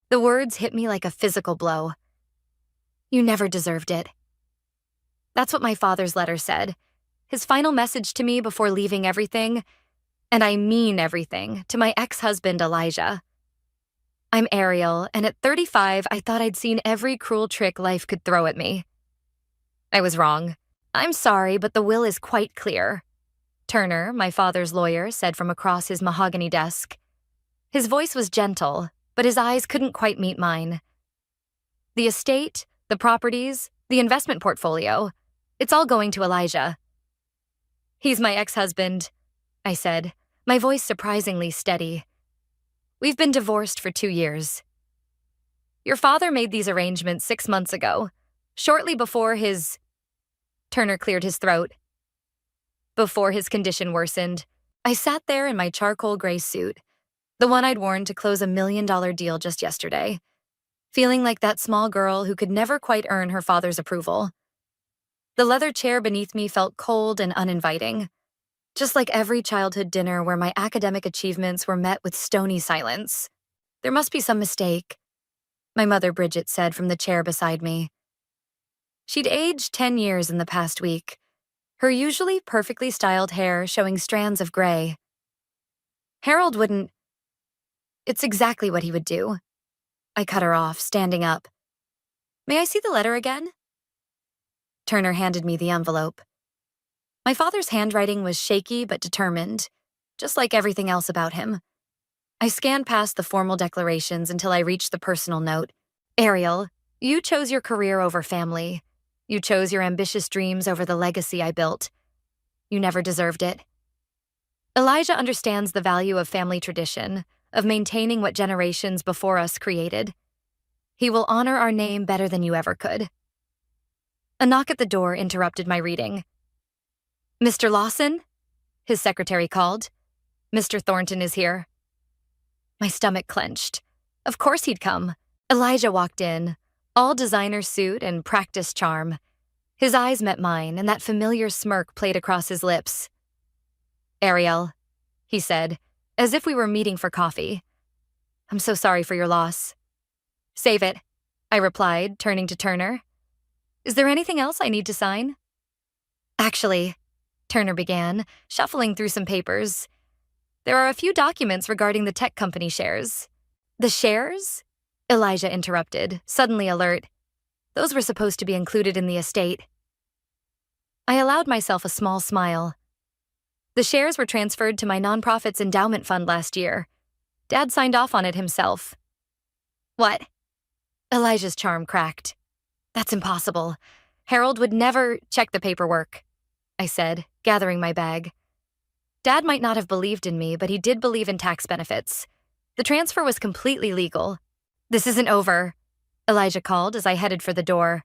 The words hit me like a physical blow. You never deserved it. That's what my father's letter said. His final message to me before leaving everything, and I mean everything, to my ex-husband, Elijah. I'm Ariel, and at 35, I thought I'd seen every cruel trick life could throw at me. I was wrong. I'm sorry, but the will is quite clear. Turner, my father's lawyer, said from across his mahogany desk. His voice was gentle, but his eyes couldn't quite meet mine. The estate, the properties, the investment portfolio, it's all going to Elijah. He's my ex-husband, I said, my voice surprisingly steady. We've been divorced for 2 years. Your father made these arrangements 6 months ago, shortly before his... Turner cleared his throat. Before his condition worsened, I sat there in my charcoal gray suit, the one I'd worn to close a $1 million deal just yesterday, feeling like that small girl who could never quite earn her father's approval. The leather chair beneath me felt cold and uninviting, just like every childhood dinner where my academic achievements were met with stony silence. There must be some mistake, my mother Bridget said from the chair beside me. She'd aged 10 years in the past week, her usually perfectly styled hair showing strands of gray. Harold wouldn't... It's exactly what he would do. I cut her off, standing up. May I see the letter again? Turner handed me the envelope. My father's handwriting was shaky but determined, just like everything else about him. I scanned past the formal declarations until I reached the personal note. Ariel, you chose your career over family. You chose your ambitious dreams over the legacy I built. You never deserved it. Elijah understands the value of family tradition, of maintaining what generations before us created. He will honor our name better than you ever could. A knock at the door interrupted my reading. Mr. Lawson? His secretary called. Mr. Thornton is here. My stomach clenched. Of course he'd come. Elijah walked in, all designer suit and practiced charm. His eyes met mine, and that familiar smirk played across his lips. Ariel, he said, as if we were meeting for coffee. I'm so sorry for your loss. Save it, I replied, turning to Turner. Is there anything else I need to sign? Actually, Turner began, shuffling through some papers. There are a few documents regarding the tech company shares. The shares? Elijah interrupted, suddenly alert. Those were supposed to be included in the estate. I allowed myself a small smile. The shares were transferred to my nonprofit's endowment fund last year. Dad signed off on it himself. What? Elijah's charm cracked. That's impossible. Harold would never check the paperwork, I said, gathering my bag. Dad might not have believed in me, but he did believe in tax benefits. The transfer was completely legal. This isn't over, Elijah called as I headed for the door.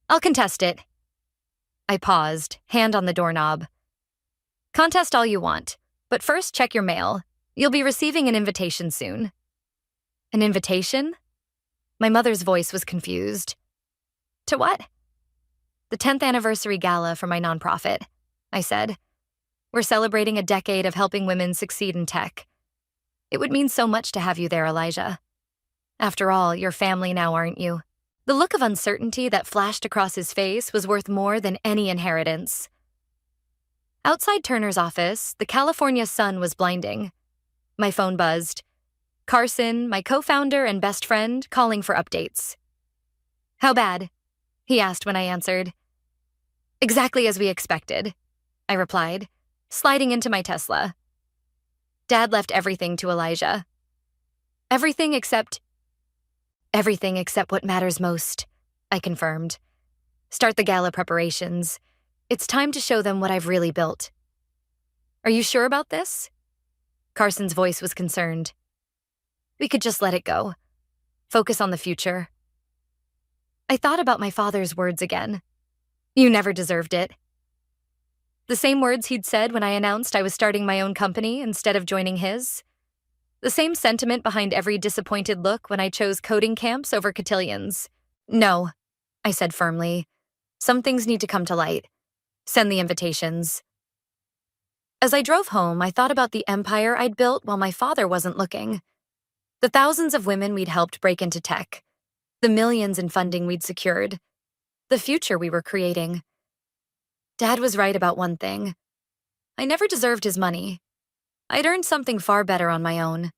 I'll contest it. I paused, hand on the doorknob. Contest all you want, but first check your mail. You'll be receiving an invitation soon. An invitation? My mother's voice was confused. To what? The 10th anniversary gala for my nonprofit, I said. We're celebrating a decade of helping women succeed in tech. It would mean so much to have you there, Elijah. After all, you're family now, aren't you? The look of uncertainty that flashed across his face was worth more than any inheritance. Outside Turner's office, the California sun was blinding. My phone buzzed. Carson, my co-founder and best friend, calling for updates. How bad? He asked when I answered. Exactly as we expected, I replied, sliding into my Tesla. Dad left everything to Elijah. Everything except what matters most, I confirmed. Start the gala preparations. It's time to show them what I've really built. Are you sure about this? Carson's voice was concerned. We could just let it go. Focus on the future. I thought about my father's words again. You never deserved it. The same words he'd said when I announced I was starting my own company instead of joining his. The same sentiment behind every disappointed look when I chose coding camps over cotillions. No, I said firmly. Some things need to come to light. Send the invitations. As I drove home, I thought about the empire I'd built while my father wasn't looking. The thousands of women we'd helped break into tech, the millions in funding we'd secured, the future we were creating. Dad was right about one thing. I never deserved his money. I'd earned something far better on my own.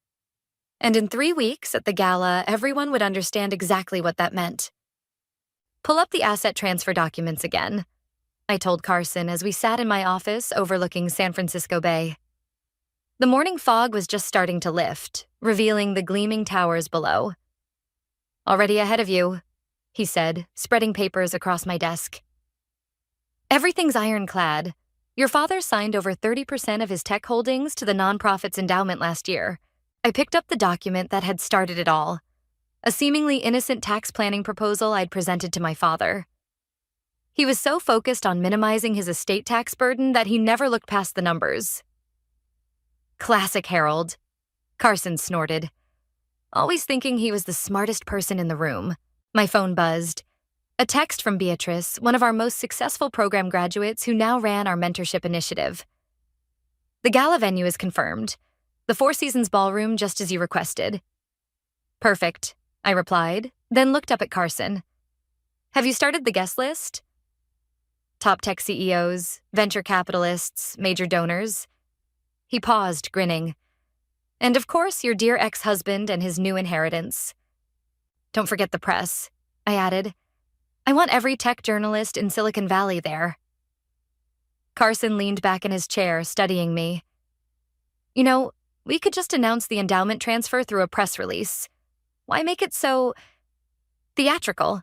And in 3 weeks at the gala, everyone would understand exactly what that meant. Pull up the asset transfer documents again, I told Carson as we sat in my office overlooking San Francisco Bay. The morning fog was just starting to lift, revealing the gleaming towers below. Already ahead of you, he said, spreading papers across my desk. Everything's ironclad. Your father signed over 30% of his tech holdings to the nonprofit's endowment last year. I picked up the document that had started it all, a seemingly innocent tax planning proposal I'd presented to my father. He was so focused on minimizing his estate tax burden that he never looked past the numbers. Classic Harold, Carson snorted, always thinking he was the smartest person in the room. My phone buzzed. A text from Beatrice, one of our most successful program graduates who now ran our mentorship initiative. The gala venue is confirmed. The Four Seasons Ballroom, just as you requested. Perfect, I replied, then looked up at Carson. Have you started the guest list? Top tech CEOs, venture capitalists, major donors. He paused, grinning. And of course, your dear ex-husband and his new inheritance. Don't forget the press, I added. I want every tech journalist in Silicon Valley there. Carson leaned back in his chair, studying me. You know, we could just announce the endowment transfer through a press release. Why make it so theatrical?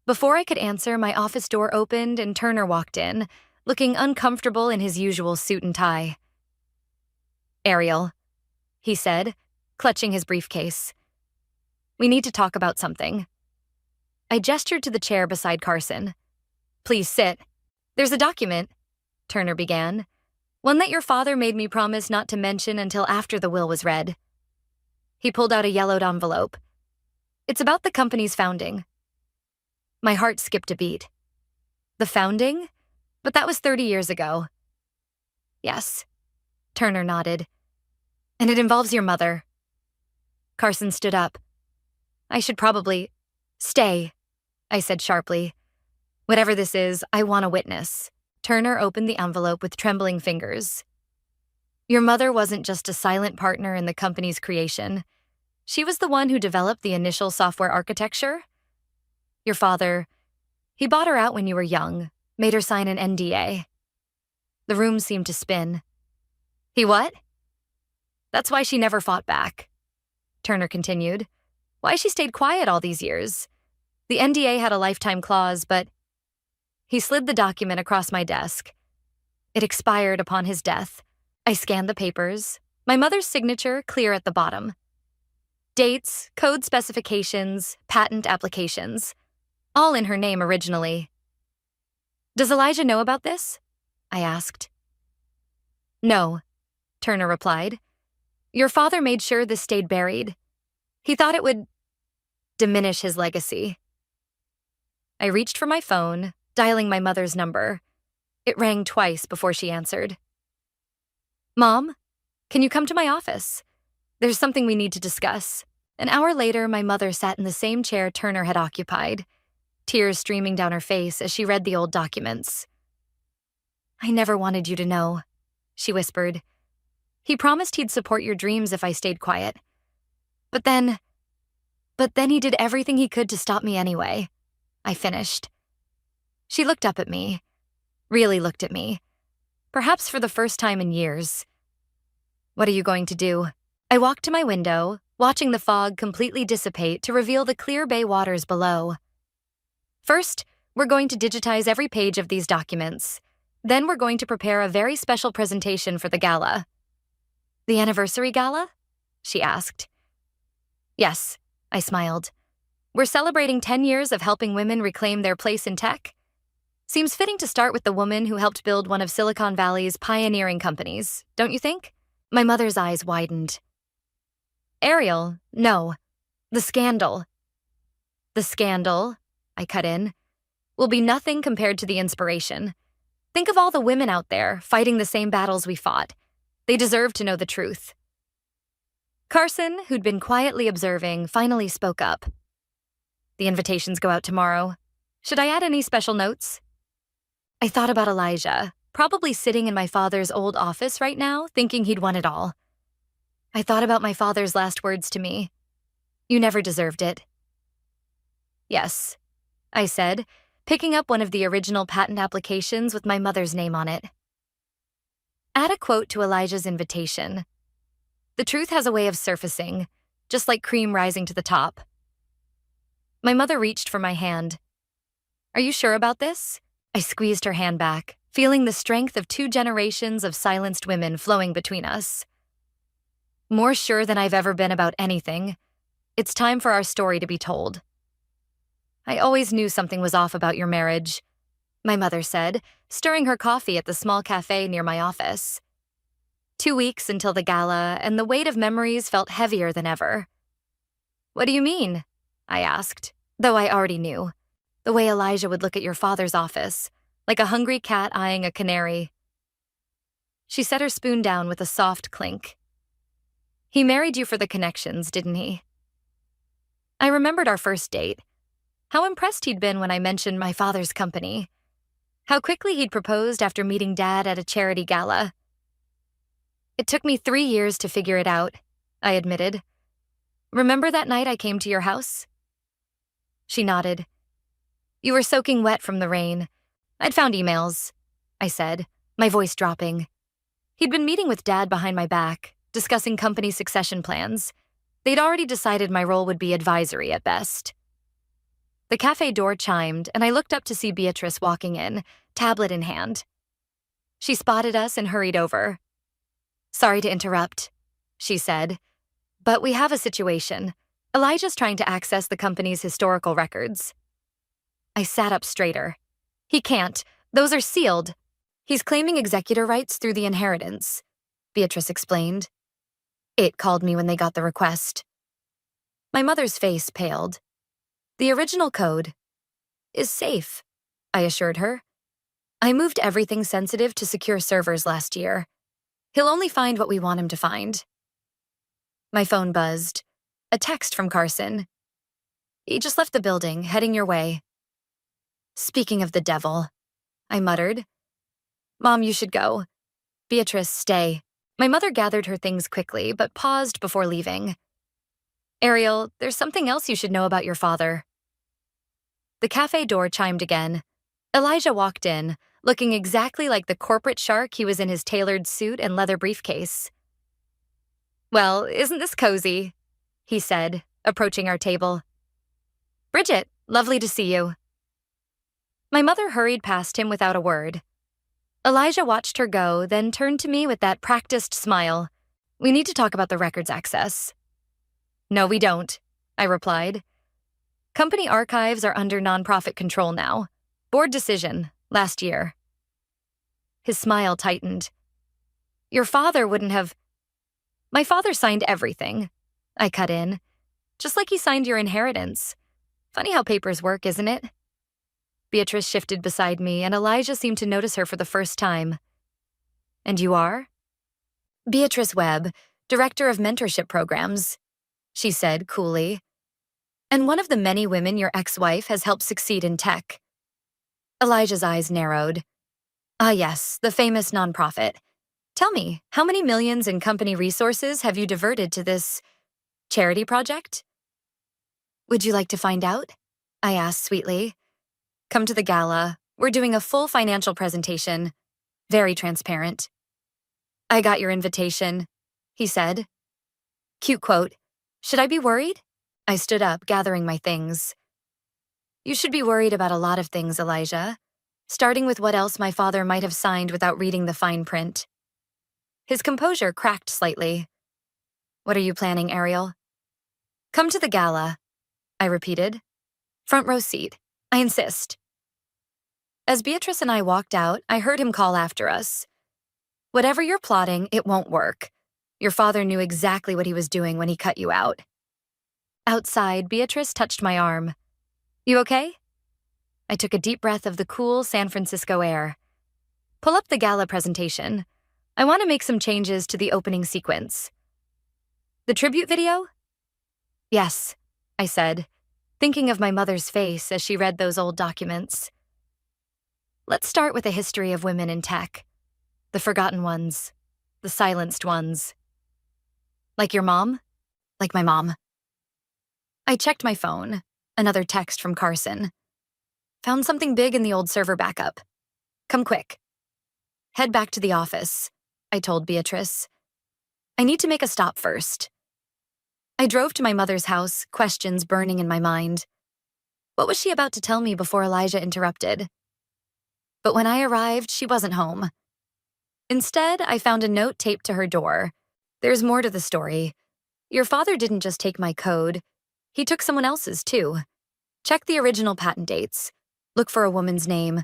Before I could answer, my office door opened and Turner walked in, looking uncomfortable in his usual suit and tie. Ariel, he said, clutching his briefcase. We need to talk about something. I gestured to the chair beside Carson. Please sit. There's a document, Turner began. One that your father made me promise not to mention until after the will was read. He pulled out a yellowed envelope. It's about the company's founding. My heart skipped a beat. The founding? But that was 30 years ago. Yes, Turner nodded. And it involves your mother. Carson stood up. I should probably stay, I said sharply. Whatever this is, I want a witness. Turner opened the envelope with trembling fingers. Your mother wasn't just a silent partner in the company's creation. She was the one who developed the initial software architecture. Your father, he bought her out when you were young, made her sign an NDA. The room seemed to spin. He what? That's why she never fought back, Turner continued. Why she stayed quiet all these years. The NDA had a lifetime clause, but he slid the document across my desk. It expired upon his death. I scanned the papers, my mother's signature clear at the bottom. Dates, code specifications, patent applications, all in her name originally. Does Elijah know about this? I asked. No, Turner replied. Your father made sure this stayed buried. He thought it would diminish his legacy. I reached for my phone, dialing my mother's number. It rang twice before she answered. Mom, can you come to my office? There's something we need to discuss. An hour later, my mother sat in the same chair Turner had occupied, tears streaming down her face as she read the old documents. I never wanted you to know, she whispered. He promised he'd support your dreams if I stayed quiet. But then he did everything he could to stop me anyway, I finished. She looked up at me, really looked at me, perhaps for the first time in years. What are you going to do? I walked to my window, watching the fog completely dissipate to reveal the clear bay waters below. First, we're going to digitize every page of these documents. Then we're going to prepare a very special presentation for the gala. The anniversary gala? She asked. Yes, I smiled. We're celebrating 10 years of helping women reclaim their place in tech. Seems fitting to start with the woman who helped build one of Silicon Valley's pioneering companies, don't you think? My mother's eyes widened. Ariel, no. The scandal. The scandal, I cut in, will be nothing compared to the inspiration. Think of all the women out there fighting the same battles we fought. They deserve to know the truth. Carson, who'd been quietly observing, finally spoke up. The invitations go out tomorrow. Should I add any special notes? I thought about Elijah, probably sitting in my father's old office right now, thinking he'd won it all. I thought about my father's last words to me. You never deserved it. Yes, I said, picking up one of the original patent applications with my mother's name on it. Add a quote to Elijah's invitation. The truth has a way of surfacing, just like cream rising to the top. My mother reached for my hand. Are you sure about this? I squeezed her hand back, feeling the strength of 2 generations of silenced women flowing between us. More sure than I've ever been about anything. It's time for our story to be told. I always knew something was off about your marriage, my mother said, stirring her coffee at the small cafe near my office. 2 weeks until the gala, and the weight of memories felt heavier than ever. What do you mean? I asked, though I already knew. The way Elijah would look at your father's office, like a hungry cat eyeing a canary. She set her spoon down with a soft clink. He married you for the connections, didn't he? I remembered our first date. How impressed he'd been when I mentioned my father's company. How quickly he'd proposed after meeting Dad at a charity gala. It took me 3 years to figure it out, I admitted. Remember that night I came to your house? She nodded. You were soaking wet from the rain. I'd found emails, I said, my voice dropping. He'd been meeting with Dad behind my back, discussing company succession plans. They'd already decided my role would be advisory at best. The cafe door chimed, and I looked up to see Beatrice walking in, tablet in hand. She spotted us and hurried over. Sorry to interrupt, she said, but we have a situation. Elijah's trying to access the company's historical records. I sat up straighter. He can't. Those are sealed. He's claiming executor rights through the inheritance, Beatrice explained. It called me when they got the request. My mother's face paled. The original code is safe, I assured her. I moved everything sensitive to secure servers last year. He'll only find what we want him to find. My phone buzzed. A text from Carson. He just left the building, heading your way. Speaking of the devil, I muttered. Mom, you should go. Beatrice, stay. My mother gathered her things quickly, but paused before leaving. Ariel, there's something else you should know about your father. The cafe door chimed again. Elijah walked in, looking exactly like the corporate shark he was in his tailored suit and leather briefcase. Well, isn't this cozy? He said, approaching our table. Bridget, lovely to see you. My mother hurried past him without a word. Elijah watched her go, then turned to me with that practiced smile. We need to talk about the records access. No, we don't, I replied. Company archives are under nonprofit control now. Board decision, last year. His smile tightened. Your father wouldn't have... My father signed everything, I cut in. Just like he signed your inheritance. Funny how papers work, isn't it? Beatrice shifted beside me, and Elijah seemed to notice her for the first time. And you are? Beatrice Webb, Director of Mentorship Programs, she said coolly. And one of the many women your ex-wife has helped succeed in tech. Elijah's eyes narrowed. Ah yes, the famous nonprofit. Tell me, how many millions in company resources have you diverted to this charity project? Would you like to find out? I asked sweetly. Come to the gala. We're doing a full financial presentation. Very transparent. I got your invitation, he said. Cute quote. Should I be worried? I stood up, gathering my things. You should be worried about a lot of things, Elijah, starting with what else my father might have signed without reading the fine print. His composure cracked slightly. What are you planning, Ariel? Come to the gala, I repeated. Front row seat. I insist. As Beatrice and I walked out, I heard him call after us. Whatever you're plotting, it won't work. Your father knew exactly what he was doing when he cut you out. Outside, Beatrice touched my arm. You okay? I took a deep breath of the cool San Francisco air. Pull up the gala presentation. I want to make some changes to the opening sequence. The tribute video? Yes, I said, thinking of my mother's face as she read those old documents. Let's start with a history of women in tech. The forgotten ones. The silenced ones. Like your mom? Like my mom. I checked my phone. Another text from Carson. Found something big in the old server backup. Come quick. Head back to the office, I told Beatrice. I need to make a stop first. I drove to my mother's house, questions burning in my mind. What was she about to tell me before Elijah interrupted? But when I arrived, she wasn't home. Instead, I found a note taped to her door. There's more to the story. Your father didn't just take my code. He took someone else's, too. Check the original patent dates. Look for a woman's name.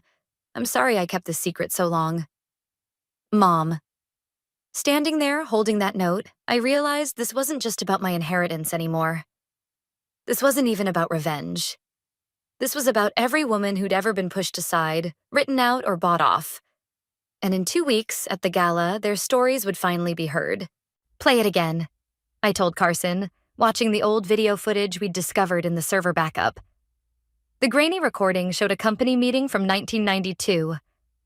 I'm sorry I kept this secret so long. Mom. Standing there, holding that note, I realized this wasn't just about my inheritance anymore. This wasn't even about revenge. This was about every woman who'd ever been pushed aside, written out, or bought off. And in 2 weeks, at the gala, their stories would finally be heard. Play it again, I told Carson, watching the old video footage we'd discovered in the server backup. The grainy recording showed a company meeting from 1992,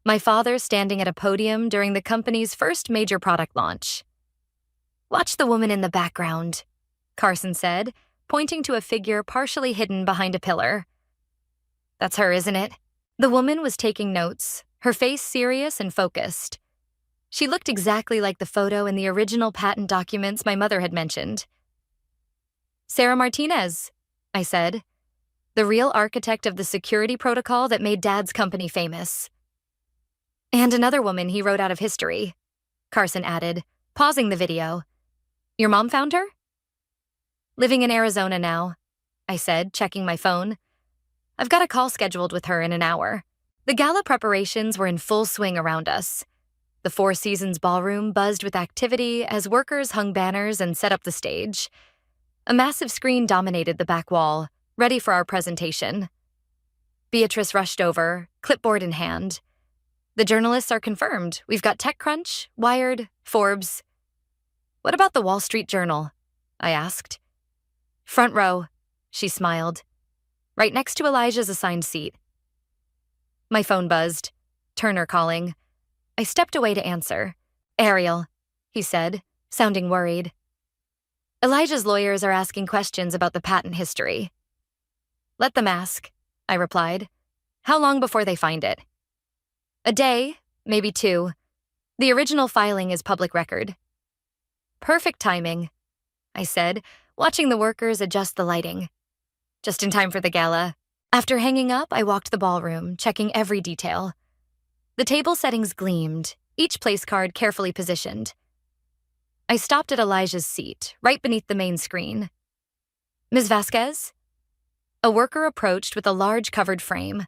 my father standing at a podium during the company's first major product launch. Watch the woman in the background, Carson said, pointing to a figure partially hidden behind a pillar. That's her, isn't it? The woman was taking notes, her face serious and focused. She looked exactly like the photo in the original patent documents my mother had mentioned. Sarah Martinez, I said, the real architect of the security protocol that made Dad's company famous. And another woman he wrote out of history, Carson added, pausing the video. Your mom found her? Living in Arizona now, I said, checking my phone. I've got a call scheduled with her in an hour. The gala preparations were in full swing around us. The Four Seasons ballroom buzzed with activity as workers hung banners and set up the stage. A massive screen dominated the back wall, ready for our presentation. Beatrice rushed over, clipboard in hand. The journalists are confirmed. We've got TechCrunch, Wired, Forbes. What about the Wall Street Journal? I asked. Front row, she smiled. Right next to Elijah's assigned seat. My phone buzzed. Turner calling. I stepped away to answer. Ariel, he said, sounding worried. Elijah's lawyers are asking questions about the patent history. Let them ask, I replied. How long before they find it? A day, maybe 2. The original filing is public record. Perfect timing, I said, watching the workers adjust the lighting. Just in time for the gala. After hanging up, I walked the ballroom, checking every detail. The table settings gleamed, each place card carefully positioned. I stopped at Elijah's seat, right beneath the main screen. Ms. Vasquez? A worker approached with a large covered frame.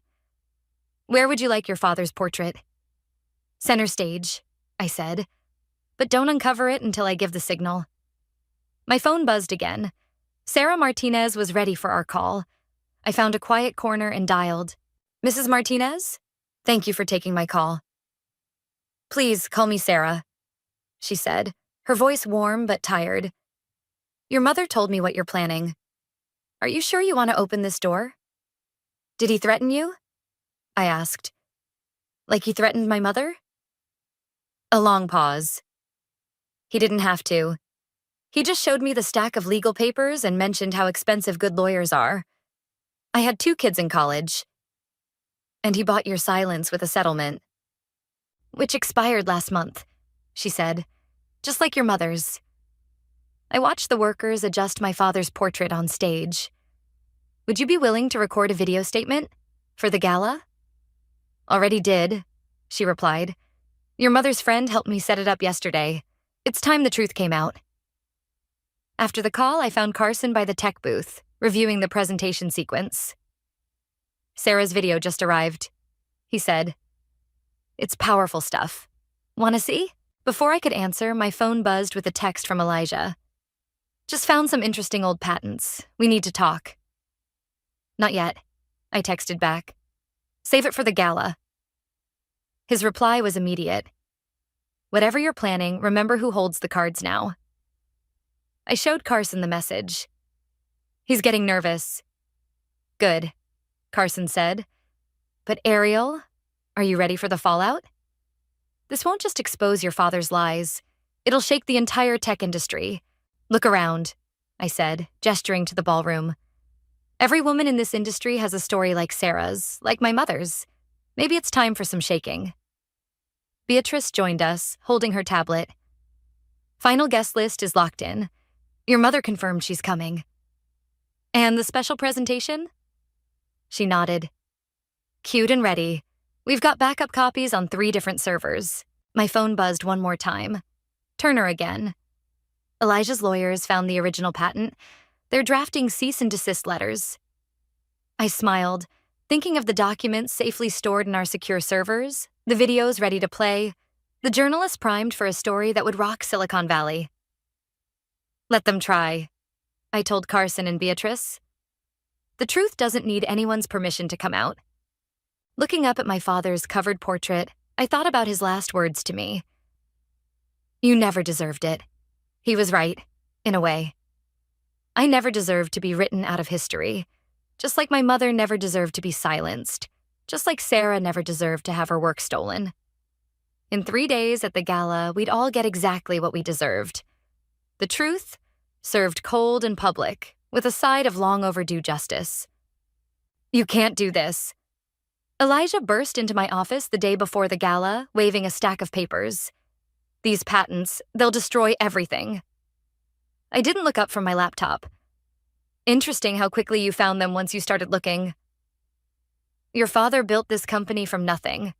Where would you like your father's portrait? Center stage, I said, but don't uncover it until I give the signal. My phone buzzed again. Sarah Martinez was ready for our call. I found a quiet corner and dialed. Mrs. Martinez? Thank you for taking my call. Please call me Sarah, she said, her voice warm but tired. Your mother told me what you're planning. Are you sure you want to open this door? Did he threaten you? I asked. Like he threatened my mother? A long pause. He didn't have to. He just showed me the stack of legal papers and mentioned how expensive good lawyers are. I had 2 kids in college. And he bought your silence with a settlement. Which expired last month, she said, just like your mother's. I watched the workers adjust my father's portrait on stage. Would you be willing to record a video statement? For the gala? Already did, she replied. Your mother's friend helped me set it up yesterday. It's time the truth came out. After the call, I found Carson by the tech booth, reviewing the presentation sequence. Sarah's video just arrived, he said. It's powerful stuff. Want to see? Before I could answer, my phone buzzed with a text from Elijah. Just found some interesting old patents. We need to talk. Not yet, I texted back. Save it for the gala. His reply was immediate. Whatever you're planning, remember who holds the cards now. I showed Carson the message. He's getting nervous. Good, Carson said. But Ariel, are you ready for the fallout? This won't just expose your father's lies. It'll shake the entire tech industry. Look around, I said, gesturing to the ballroom. Every woman in this industry has a story like Sarah's, like my mother's. Maybe it's time for some shaking. Beatrice joined us, holding her tablet. Final guest list is locked in. Your mother confirmed she's coming. And the special presentation? She nodded. Cued and ready. We've got backup copies on 3 different servers. My phone buzzed one more time. Turner again. Elijah's lawyers found the original patent. They're drafting cease and desist letters. I smiled, thinking of the documents safely stored in our secure servers, the videos ready to play, the journalists primed for a story that would rock Silicon Valley. Let them try, I told Carson and Beatrice. The truth doesn't need anyone's permission to come out. Looking up at my father's covered portrait, I thought about his last words to me. You never deserved it. He was right, in a way. I never deserved to be written out of history, just like my mother never deserved to be silenced, just like Sarah never deserved to have her work stolen. In 3 days at the gala, we'd all get exactly what we deserved. The truth, served cold and public, with a side of long overdue justice. You can't do this. Elijah burst into my office the day before the gala, waving a stack of papers. These patents, they'll destroy everything. I didn't look up from my laptop. Interesting how quickly you found them once you started looking. Your father built this company from nothing.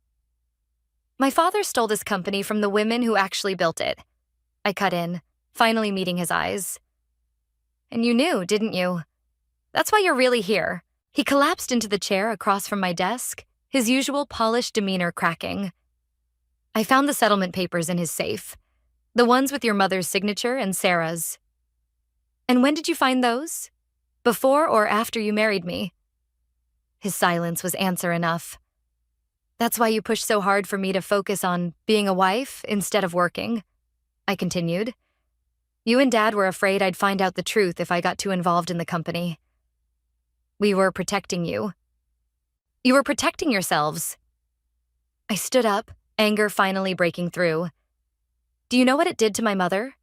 My father stole this company from the women who actually built it. I cut in, finally meeting his eyes. And you knew, didn't you? That's why you're really here. He collapsed into the chair across from my desk, his usual polished demeanor cracking. I found the settlement papers in his safe, the ones with your mother's signature and Sarah's. And when did you find those? Before or after you married me? His silence was answer enough. That's why you pushed so hard for me to focus on being a wife instead of working, I continued. You and Dad were afraid I'd find out the truth if I got too involved in the company. We were protecting you. You were protecting yourselves. I stood up, anger finally breaking through. Do you know what it did to my mother?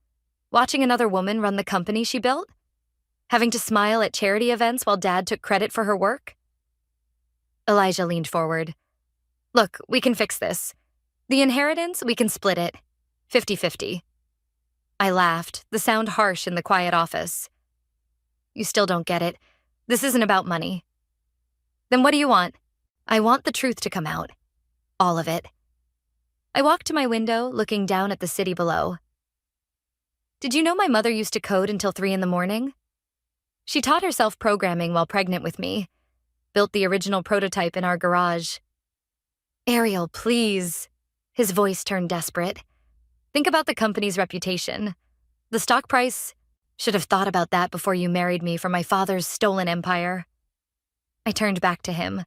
Watching another woman run the company she built? Having to smile at charity events while Dad took credit for her work? Elijah leaned forward. Look, we can fix this. The inheritance, we can split it. 50-50. I laughed, the sound harsh in the quiet office. You still don't get it. This isn't about money. Then what do you want? I want the truth to come out. All of it. I walked to my window, looking down at the city below. Did you know my mother used to code until 3 a.m? She taught herself programming while pregnant with me. Built the original prototype in our garage. Ariel, please. His voice turned desperate. Think about the company's reputation. The stock price. Should have thought about that before you married me for my father's stolen empire. I turned back to him.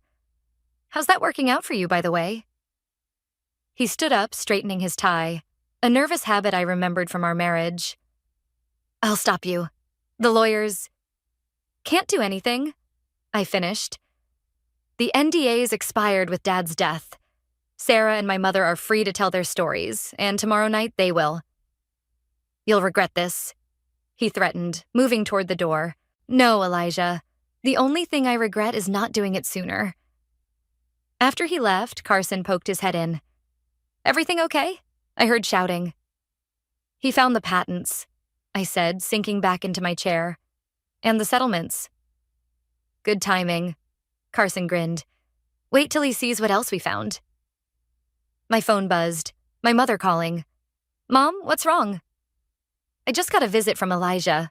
How's that working out for you, by the way? He stood up, straightening his tie, a nervous habit I remembered from our marriage. I'll stop you. The lawyers can't do anything, I finished. The NDA's expired with Dad's death. Sarah and my mother are free to tell their stories, and tomorrow night they will. You'll regret this, he threatened, moving toward the door. No, Elijah. The only thing I regret is not doing it sooner. After he left, Carson poked his head in. Everything okay? I heard shouting. He found the patents, I said, sinking back into my chair. And the settlements. Good timing, Carson grinned. Wait till he sees what else we found. My phone buzzed. My mother calling. Mom, what's wrong? I just got a visit from Elijah,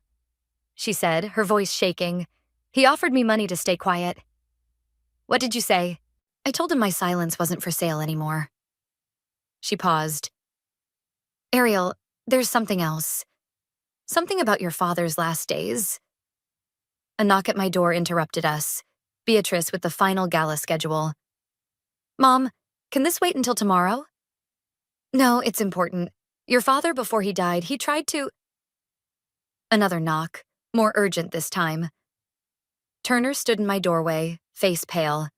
she said, her voice shaking. He offered me money to stay quiet. What did you say? I told him my silence wasn't for sale anymore. She paused. Ariel, there's something else. Something about your father's last days. A knock at my door interrupted us. Beatrice with the final gala schedule. Mom, can this wait until tomorrow? No, it's important. Your father, before he died, he tried to... Another knock, more urgent this time. Turner stood in my doorway, face pale.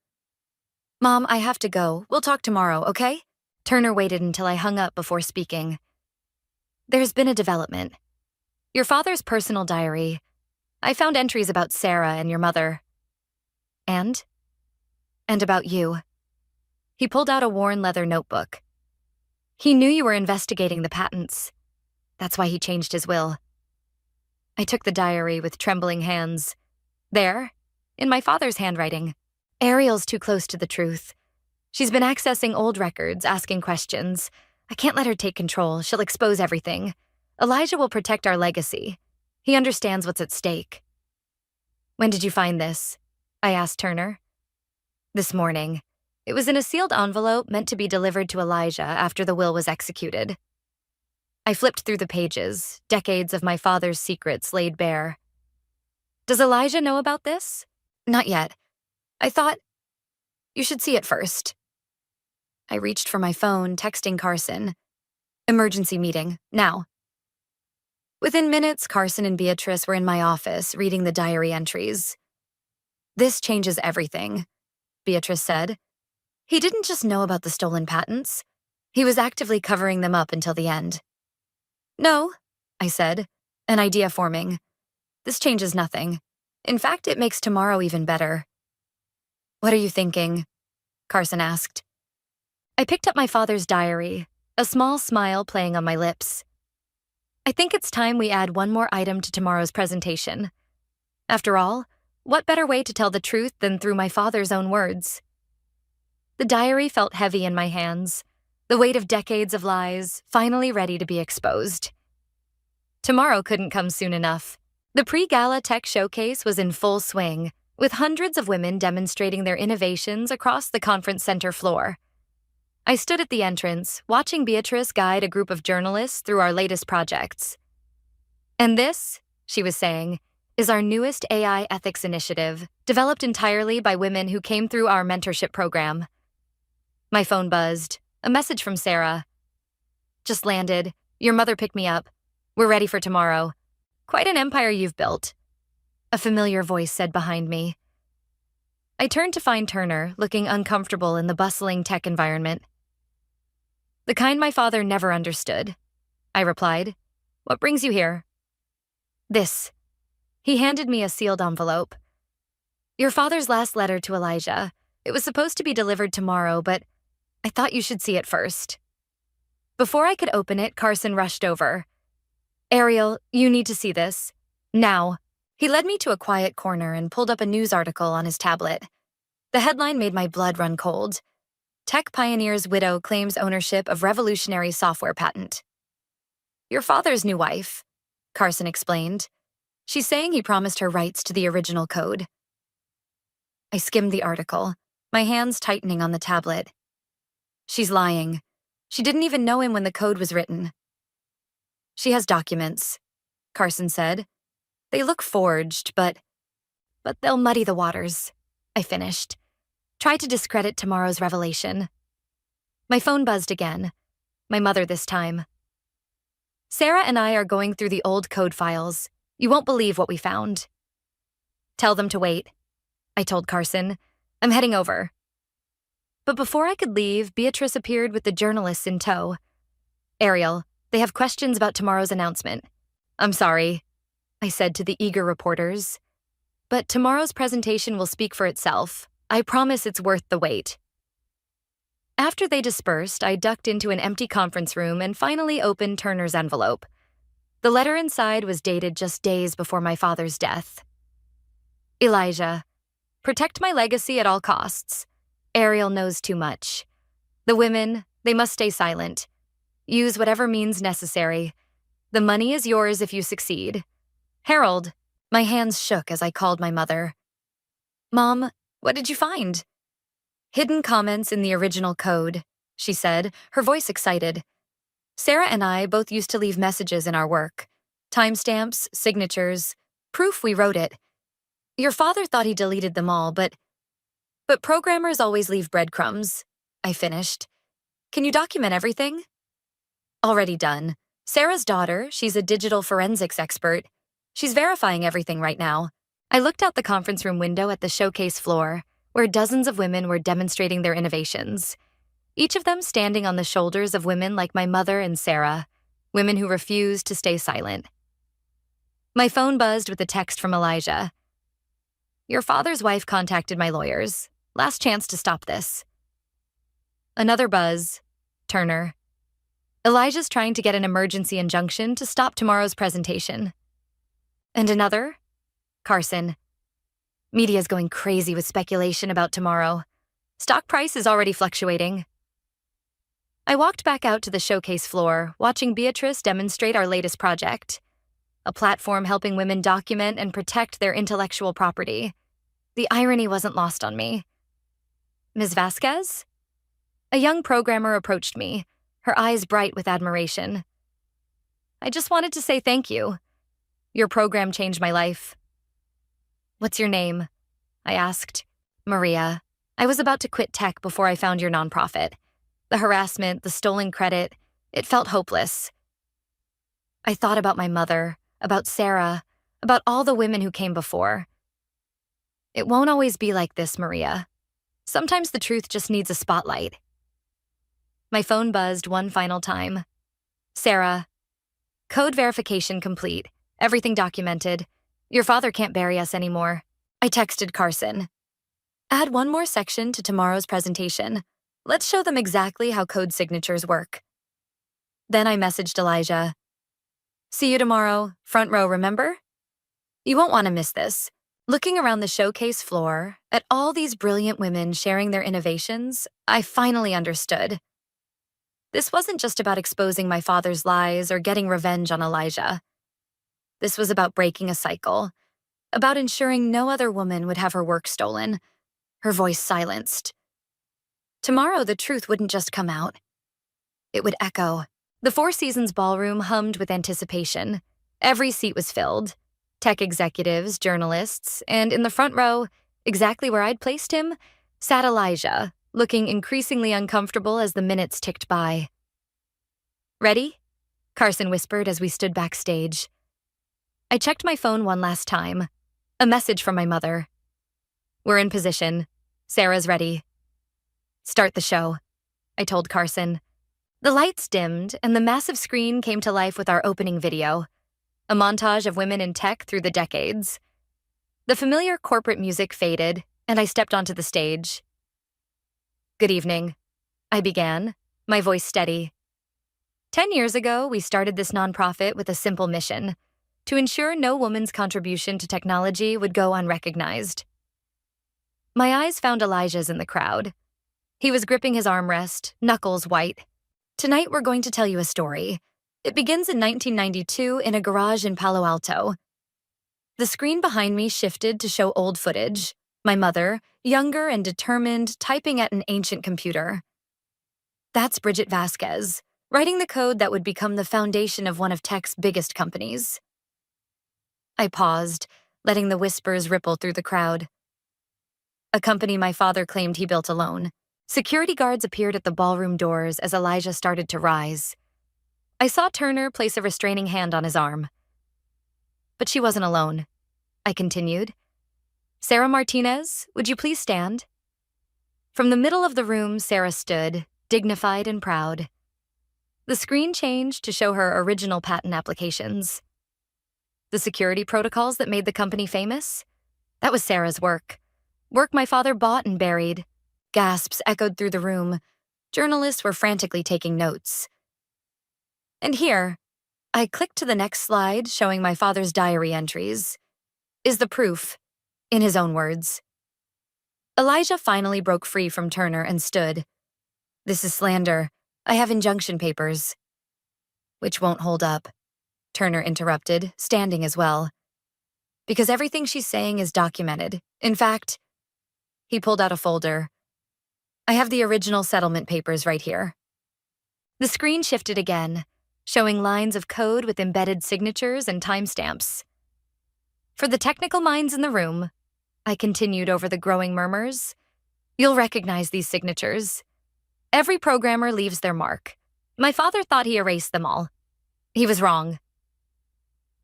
Mom, I have to go. We'll talk tomorrow, okay? Turner waited until I hung up before speaking. There's been a development. Your father's personal diary. I found entries about Sarah and your mother. And? And about you. He pulled out a worn leather notebook. He knew you were investigating the patents. That's why he changed his will. I took the diary with trembling hands. There, in my father's handwriting. Ariel's too close to the truth. She's been accessing old records, asking questions. I can't let her take control. She'll expose everything. Elijah will protect our legacy. He understands what's at stake. When did you find this? I asked Turner. This morning. It was in a sealed envelope meant to be delivered to Elijah after the will was executed. I flipped through the pages, decades of my father's secrets laid bare. Does Elijah know about this? Not yet. I thought, you should see it first. I reached for my phone, texting Carson. Emergency meeting, now. Within minutes, Carson and Beatrice were in my office, reading the diary entries. This changes everything, Beatrice said. He didn't just know about the stolen patents. He was actively covering them up until the end. No, I said, an idea forming. This changes nothing. In fact, it makes tomorrow even better. What are you thinking? Carson asked. I picked up my father's diary, a small smile playing on my lips. I think it's time we add one more item to tomorrow's presentation. After all, what better way to tell the truth than through my father's own words? The diary felt heavy in my hands, the weight of decades of lies, finally ready to be exposed. Tomorrow couldn't come soon enough. The pre-gala tech showcase was in full swing, with hundreds of women demonstrating their innovations across the conference center floor. I stood at the entrance, watching Beatrice guide a group of journalists through our latest projects. And this, she was saying, is our newest AI ethics initiative, developed entirely by women who came through our mentorship program. My phone buzzed. A message from Sarah. Just landed. Your mother picked me up. We're ready for tomorrow. Quite an empire you've built. A familiar voice said behind me. I turned to find Turner, looking uncomfortable in the bustling tech environment. The kind my father never understood. I replied. What brings you here? This. He handed me a sealed envelope. Your father's last letter to Elijah. It was supposed to be delivered tomorrow, but I thought you should see it first. Before I could open it, Carson rushed over. Ariel, you need to see this. Now. He led me to a quiet corner and pulled up a news article on his tablet. The headline made my blood run cold. Tech pioneer's widow claims ownership of revolutionary software patent. Your father's new wife, Carson explained. She's saying he promised her rights to the original code. I skimmed the article, my hands tightening on the tablet. She's lying. She didn't even know him when the code was written. She has documents, Carson said. They look forged, but they'll muddy the waters. I finished. Try to discredit tomorrow's revelation. My phone buzzed again. My mother this time. Sarah and I are going through the old code files. You won't believe what we found. Tell them to wait, I told Carson. I'm heading over. But before I could leave, Beatrice appeared with the journalists in tow. Ariel, they have questions about tomorrow's announcement. I'm sorry, I said to the eager reporters. But tomorrow's presentation will speak for itself. I promise it's worth the wait. After they dispersed, I ducked into an empty conference room and finally opened Turner's envelope. The letter inside was dated just days before my father's death. Elijah, protect my legacy at all costs. Ariel knows too much. The women, they must stay silent. Use whatever means necessary. The money is yours if you succeed. Harold, my hands shook as I called my mother. Mom, what did you find? Hidden comments in the original code, she said, her voice excited. Sarah and I both used to leave messages in our work. Timestamps, signatures, proof we wrote it. Your father thought he deleted them all, but programmers always leave breadcrumbs, I finished. Can you document everything? Already done. Sarah's daughter, she's a digital forensics expert. She's verifying everything right now. I looked out the conference room window at the showcase floor, where dozens of women were demonstrating their innovations, each of them standing on the shoulders of women like my mother and Sarah, women who refused to stay silent. My phone buzzed with a text from Elijah. "Your father's wife contacted my lawyers. Last chance to stop this." Another buzz. Turner. "Elijah's trying to get an emergency injunction to stop tomorrow's presentation." And another. Carson. "Media's going crazy with speculation about tomorrow. Stock price is already fluctuating." I walked back out to the showcase floor, watching Beatrice demonstrate our latest project, a platform helping women document and protect their intellectual property. The irony wasn't lost on me. "Ms. Vasquez?" A young programmer approached me, her eyes bright with admiration. "I just wanted to say thank you. Your program changed my life." "What's your name?" I asked. "Maria. I was about to quit tech before I found your nonprofit. The harassment, the stolen credit, it felt hopeless. I thought about my mother, about Sarah, about all the women who came before. It won't always be like this, Maria. Sometimes the truth just needs a spotlight." My phone buzzed one final time. "Sarah. Code verification complete. Everything documented. Your father can't bury us anymore." I texted Carson. "Add one more section to tomorrow's presentation. Let's show them exactly how code signatures work." Then I messaged Elijah. "See you tomorrow. Front row, remember? You won't want to miss this." Looking around the showcase floor, at all these brilliant women sharing their innovations, I finally understood. This wasn't just about exposing my father's lies or getting revenge on Elijah. This was about breaking a cycle, about ensuring no other woman would have her work stolen, her voice silenced. Tomorrow, the truth wouldn't just come out. It would echo. The Four Seasons ballroom hummed with anticipation. Every seat was filled. Tech executives, journalists, and in the front row, exactly where I'd placed him, sat Elijah, looking increasingly uncomfortable as the minutes ticked by. "Ready?" Carson whispered as we stood backstage. I checked my phone one last time. A message from my mother. "We're in position. Sarah's ready." "Start the show," I told Carson. The lights dimmed, and the massive screen came to life with our opening video, a montage of women in tech through the decades. The familiar corporate music faded, and I stepped onto the stage. "Good evening," I began, my voice steady. 10 years ago, we started this nonprofit with a simple mission: to ensure no woman's contribution to technology would go unrecognized. My eyes found Elijah's in the crowd. He was gripping his armrest, knuckles white. "Tonight we're going to tell you a story. It begins in 1992 in a garage in Palo Alto." The screen behind me shifted to show old footage. My mother, younger and determined, typing at an ancient computer. That's Bridget Vasquez, writing the code that would become the foundation of one of tech's biggest companies. I paused, letting the whispers ripple through the crowd. A company my father claimed he built alone. Security guards appeared at the ballroom doors as Elijah started to rise. I saw Turner place a restraining hand on his arm. "But she wasn't alone," I continued. "Sarah Martinez, would you please stand?" From the middle of the room, Sarah stood, dignified and proud. The screen changed to show her original patent applications. The security protocols that made the company famous? That was Sarah's work. Work my father bought and buried. Gasps echoed through the room. Journalists were frantically taking notes. And here, I clicked to the next slide showing my father's diary entries, is the proof, in his own words. Elijah finally broke free from Turner and stood. "This is slander. I have injunction papers." "Which won't hold up," Turner interrupted, standing as well. "Because everything she's saying is documented. In fact," he pulled out a folder. "I have the original settlement papers right here." The screen shifted again, showing lines of code with embedded signatures and timestamps. "For the technical minds in the room," I continued over the growing murmurs, "you'll recognize these signatures. Every programmer leaves their mark. My father thought he erased them all. He was wrong."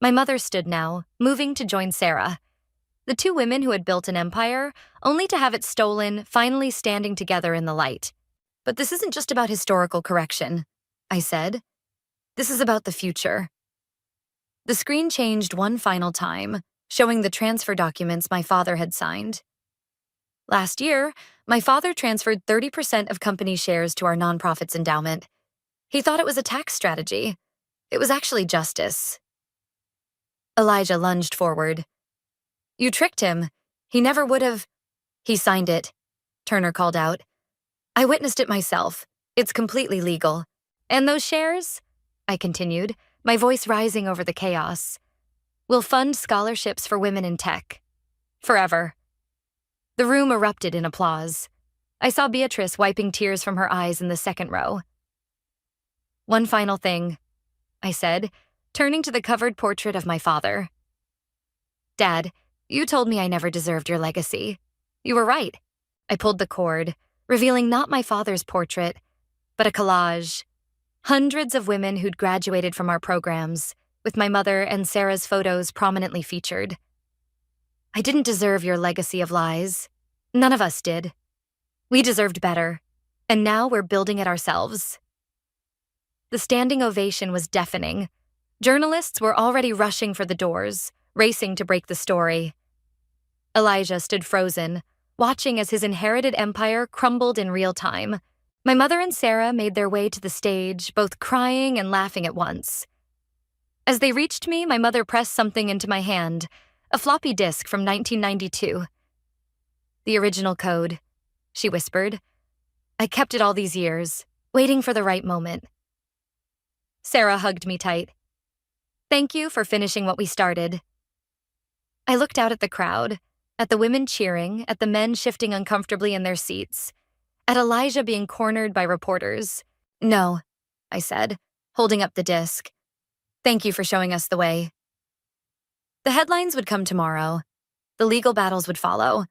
My mother stood now, moving to join Sarah. The two women who had built an empire, only to have it stolen, finally standing together in the light. But this isn't just about historical correction, I said. This is about the future. The screen changed one final time, showing the transfer documents my father had signed. Last year, my father transferred 30% of company shares to our nonprofit's endowment. He thought it was a tax strategy. It was actually justice. Elijah lunged forward. You tricked him. He never would have. He signed it, Turner called out. I witnessed it myself. It's completely legal. And those shares, I continued, my voice rising over the chaos, will fund scholarships for women in tech. Forever. The room erupted in applause. I saw Beatrice wiping tears from her eyes in the second row. One final thing, I said, turning to the covered portrait of my father. Dad, you told me I never deserved your legacy. You were right. I pulled the cord, revealing not my father's portrait, but a collage. Hundreds of women who'd graduated from our programs, with my mother and Sarah's photos prominently featured. I didn't deserve your legacy of lies. None of us did. We deserved better, and now we're building it ourselves. The standing ovation was deafening. Journalists were already rushing for the doors, racing to break the story. Elijah stood frozen, watching as his inherited empire crumbled in real time. My mother and Sarah made their way to the stage, both crying and laughing at once. As they reached me, my mother pressed something into my hand, a floppy disk from 1992. The original code, she whispered. I kept it all these years, waiting for the right moment. Sarah hugged me tight. Thank you for finishing what we started. I looked out at the crowd, at the women cheering, at the men shifting uncomfortably in their seats, at Elijah being cornered by reporters. No, I said, holding up the disc. Thank you for showing us the way. The headlines would come tomorrow. The legal battles would follow.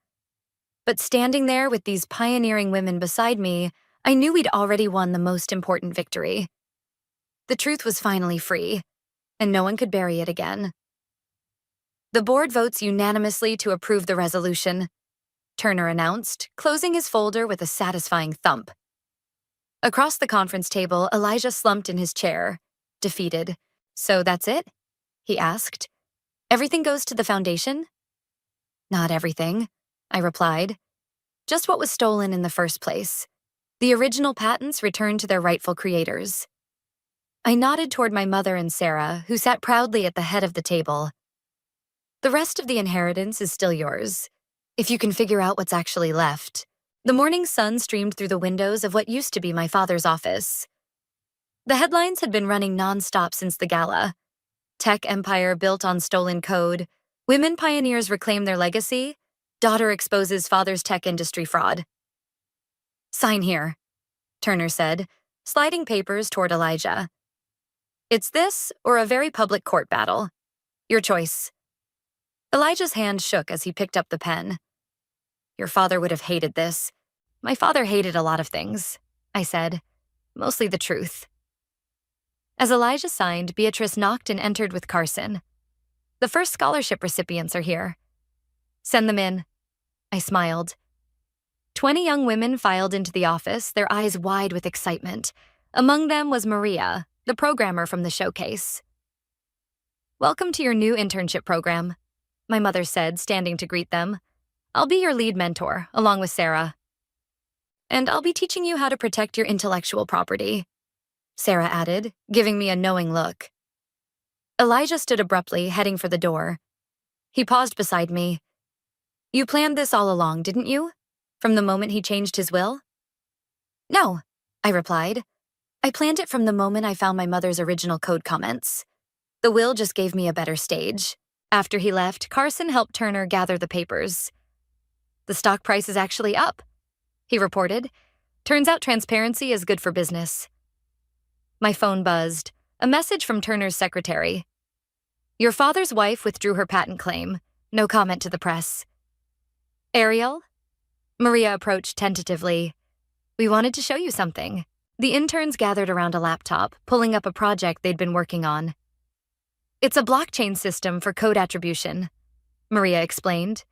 But standing there with these pioneering women beside me, I knew we'd already won the most important victory. The truth was finally free, and no one could bury it again. The board votes unanimously to approve the resolution, Turner announced, closing his folder with a satisfying thump. Across the conference table, Elijah slumped in his chair, defeated. So that's it? He asked. Everything goes to the foundation? Not everything, I replied. Just what was stolen in the first place. The original patents returned to their rightful creators. I nodded toward my mother and Sarah, who sat proudly at the head of the table. The rest of the inheritance is still yours, if you can figure out what's actually left. The morning sun streamed through the windows of what used to be my father's office. The headlines had been running nonstop since the gala. Tech empire built on stolen code, women pioneers reclaim their legacy, daughter exposes father's tech industry fraud. Sign here, Turner said, sliding papers toward Elijah. It's this or a very public court battle. Your choice. Elijah's hand shook as he picked up the pen. Your father would have hated this. My father hated a lot of things, I said, mostly the truth. As Elijah signed, Beatrice knocked and entered with Carson. The first scholarship recipients are here. Send them in. I smiled. 20 young women filed into the office, their eyes wide with excitement. Among them was Maria, the programmer from the showcase. Welcome to your new internship program, my mother said, standing to greet them. I'll be your lead mentor, along with Sarah. And I'll be teaching you how to protect your intellectual property, Sarah added, giving me a knowing look. Elijah stood abruptly, heading for the door. He paused beside me. You planned this all along, didn't you? From the moment he changed his will? No, I replied. I planned it from the moment I found my mother's original code comments. The will just gave me a better stage. After he left, Carson helped Turner gather the papers. The stock price is actually up, he reported. Turns out transparency is good for business. My phone buzzed. A message from Turner's secretary. Your father's wife withdrew her patent claim. No comment to the press. Ariel? Maria approached tentatively. We wanted to show you something. The interns gathered around a laptop, pulling up a project they'd been working on. It's a blockchain system for code attribution, Maria explained,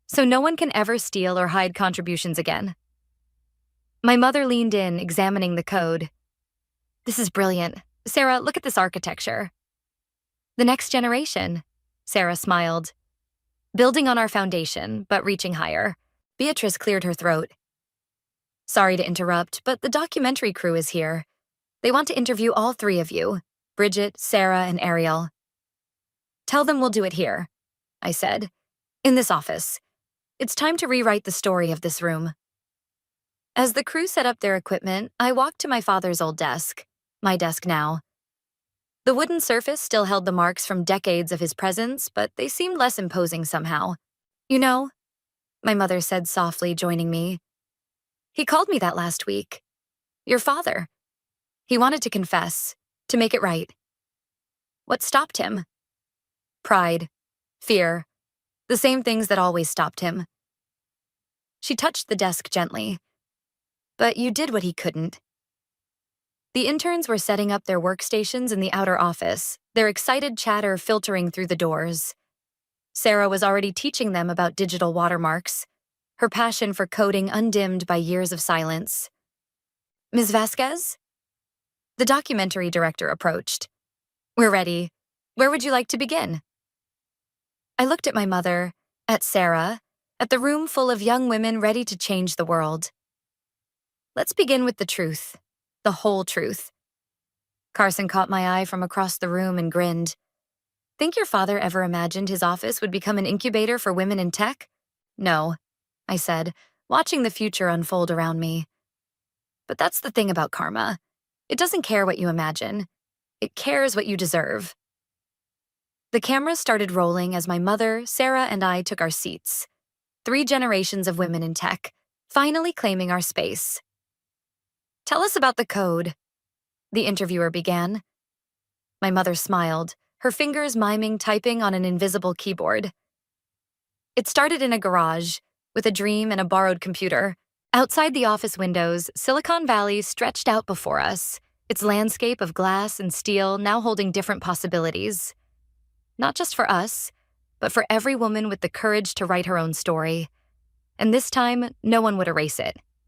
so no one can ever steal or hide contributions again. My mother leaned in, examining the code. This is brilliant. Sarah, look at this architecture. The next generation, Sarah smiled. Building on our foundation, but reaching higher. Beatrice cleared her throat. Sorry to interrupt, but the documentary crew is here. They want to interview all three of you, Bridget, Sarah, and Ariel. Tell them we'll do it here, I said. In this office. It's time to rewrite the story of this room. As the crew set up their equipment, I walked to my father's old desk, my desk now. The wooden surface still held the marks from decades of his presence, but they seemed less imposing somehow. You know, my mother said softly, joining me. He called me that last week. Your father. He wanted to confess, to make it right. What stopped him? Pride, fear, the same things that always stopped him. She touched the desk gently. But you did what he couldn't. The interns were setting up their workstations in the outer office, their excited chatter filtering through the doors. Sarah was already teaching them about digital watermarks, her passion for coding undimmed by years of silence. Ms. Vasquez? The documentary director approached. We're ready. Where would you like to begin? I looked at my mother, at Sarah, at the room full of young women ready to change the world. Let's begin with the truth. The whole truth. Carson caught my eye from across the room and grinned. Think your father ever imagined his office would become an incubator for women in tech? No, I said, watching the future unfold around me. But that's the thing about karma. It doesn't care what you imagine. It cares what you deserve. The cameras started rolling as my mother, Sarah, and I took our seats. 3 generations of women in tech, finally claiming our space. Tell us about the code, the interviewer began. My mother smiled, her fingers miming typing on an invisible keyboard. It started in a garage, with a dream and a borrowed computer. Outside the office windows, Silicon Valley stretched out before us, its landscape of glass and steel now holding different possibilities. Not just for us, but for every woman with the courage to write her own story. And this time, no one would erase it.